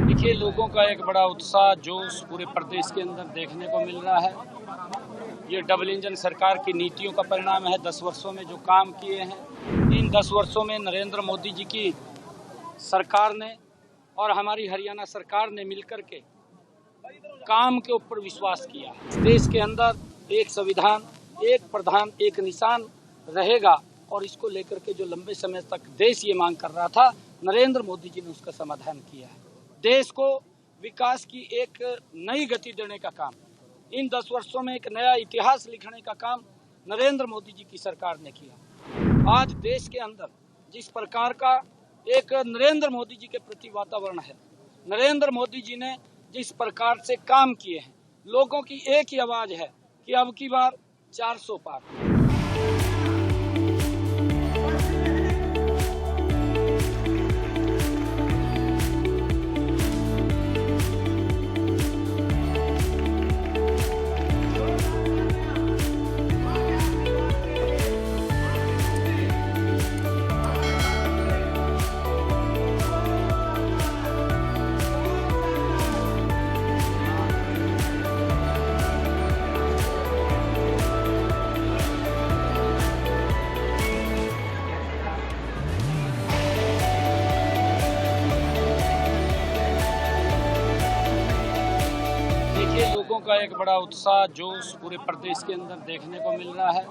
देखिए, लोगों का एक बड़ा उत्साह, जोश पूरे प्रदेश के अंदर देखने को मिल रहा है। ये डबल इंजन सरकार की नीतियों का परिणाम है। 10 वर्षों में जो काम किए हैं, इन 10 वर्षों में नरेंद्र मोदी जी की सरकार ने और हमारी हरियाणा सरकार ने मिलकर के काम के ऊपर विश्वास किया। देश के अंदर एक संविधान, एक प्रधान, एक निशान रहेगा और इसको लेकर के जो लंबे समय तक देश ये मांग कर रहा था, नरेंद्र मोदी जी ने उसका समाधान किया है। देश को विकास की एक नई गति देने का काम, इन 10 वर्षों में एक नया इतिहास लिखने का काम नरेंद्र मोदी जी की सरकार ने किया। आज देश के अंदर जिस प्रकार का एक नरेंद्र मोदी जी के प्रति वातावरण है, नरेंद्र मोदी जी ने जिस प्रकार से काम किए हैं, लोगों की एक ही आवाज है कि अब की बार 400 पार। देखिए, लोगों का एक बड़ा उत्साह, जोश पूरे प्रदेश के अंदर देखने को मिल रहा है।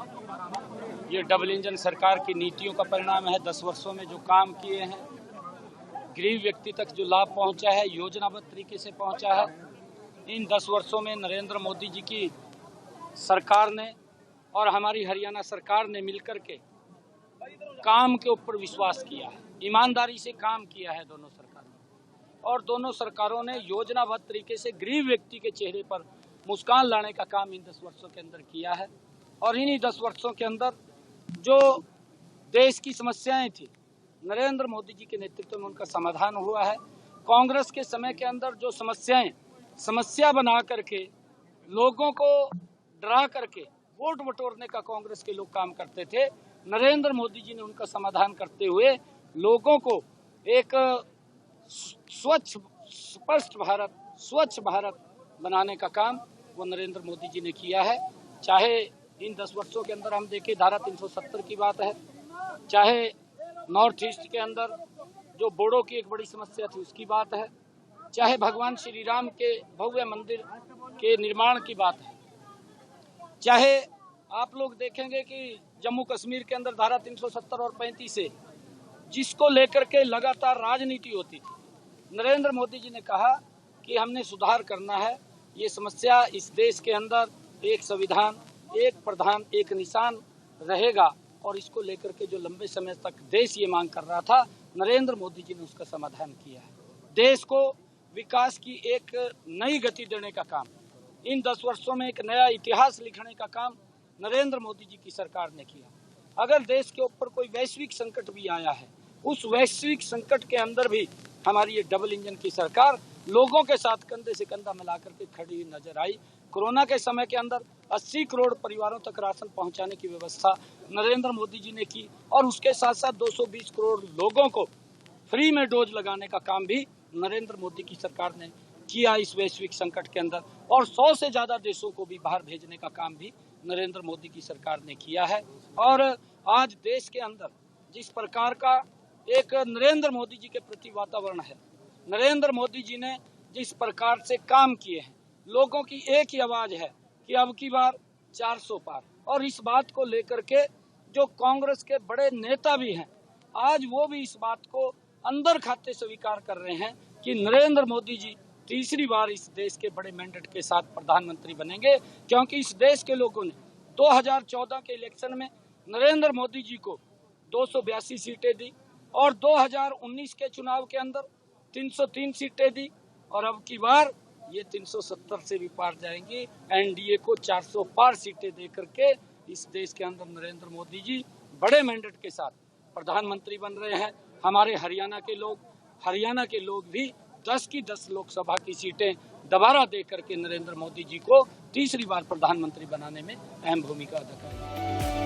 ये डबल इंजन सरकार की नीतियों का परिणाम है। 10 वर्षों में जो काम किए हैं, गरीब व्यक्ति तक जो लाभ पहुंचा है, योजनाबद्ध तरीके से पहुंचा है। इन 10 वर्षों में नरेंद्र मोदी जी की सरकार ने और हमारी हरियाणा सरकार ने मिलकर के काम के ऊपर विश्वास किया है, ईमानदारी से काम किया है दोनों सरकारों ने। और दोनों सरकारों ने योजनाबद्ध तरीके से गरीब व्यक्ति के चेहरे पर मुस्कान लाने का काम इन 10 वर्षों के अंदर किया है। और इन्हीं 10 वर्षों के अंदर जो देश की समस्याएं थी, नरेंद्र मोदी जी के नेतृत्व में उनका समाधान हुआ है। कांग्रेस के समय के अंदर जो समस्या बना करके लोगों को डरा करके वोट बटोरने का कांग्रेस के लोग काम करते थे, नरेंद्र मोदी जी ने उनका समाधान करते हुए लोगों को एक स्वच्छ भारत बनाने का काम वो नरेंद्र मोदी जी ने किया है। चाहे इन 10 वर्षों के अंदर हम देखें, धारा 370 की बात है, चाहे नॉर्थ ईस्ट के अंदर जो बोडो की एक बड़ी समस्या थी उसकी बात है, चाहे भगवान श्री राम के भव्य मंदिर के निर्माण की बात है, चाहे आप लोग देखेंगे कि जम्मू कश्मीर के अंदर धारा 370 और 35 से जिसको लेकर के लगातार राजनीति होती थी, नरेंद्र मोदी जी ने कहा कि हमने सुधार करना है। ये समस्या इस देश के अंदर एक संविधान, एक प्रधान, एक निशान रहेगा और इसको लेकर के जो लंबे समय तक देश ये मांग कर रहा था, नरेंद्र मोदी जी ने उसका समाधान किया है। देश को विकास की एक नई गति देने का काम, इन 10 वर्षों में एक नया इतिहास लिखने का काम नरेंद्र मोदी जी की सरकार ने किया। अगर देश के ऊपर कोई वैश्विक संकट भी आया है, उस वैश्विक संकट के अंदर भी हमारी ये डबल इंजन की सरकार लोगों के साथ कंधे से कंधा मिलाकर के खड़ी हुई नजर आई। कोरोना के समय के अंदर 80 करोड़ परिवारों तक राशन पहुंचाने की व्यवस्था नरेंद्र मोदी जी ने की और उसके साथ साथ 220 करोड़ लोगों को फ्री में डोज लगाने का काम भी नरेंद्र मोदी की सरकार ने किया इस वैश्विक संकट के अंदर। और 100 से ज्यादा देशों को भी बाहर भेजने का काम भी नरेंद्र मोदी की सरकार ने किया है। और आज देश के अंदर जिस प्रकार का एक नरेंद्र मोदी जी के प्रति वातावरण है, नरेंद्र मोदी जी ने जिस प्रकार से काम किए हैं, लोगों की एक ही आवाज है कि अब की बार 400 पार। और इस बात को लेकर के जो कांग्रेस के बड़े नेता भी हैं, आज वो भी इस बात को अंदर खाते स्वीकार कर रहे हैं कि नरेंद्र मोदी जी तीसरी बार इस देश के बड़े मैंडेट के साथ प्रधानमंत्री बनेंगे, क्योंकि इस देश के लोगों ने 2014 के इलेक्शन में नरेंद्र मोदी जी को 282 सीटें दी और 2019 के चुनाव के अंदर 303 सीटें दी और अब की बार ये 370 से भी पार जाएंगी। एनडीए को 400 पार सीटें दे करके इस देश के अंदर नरेंद्र मोदी जी बड़े मैंडेट के साथ प्रधानमंत्री बन रहे हैं। हमारे हरियाणा के लोग भी 10 की 10 लोकसभा की सीटें दोबारा दे करके नरेंद्र मोदी जी को तीसरी बार प्रधानमंत्री बनाने में अहम भूमिका अदा करेंगे।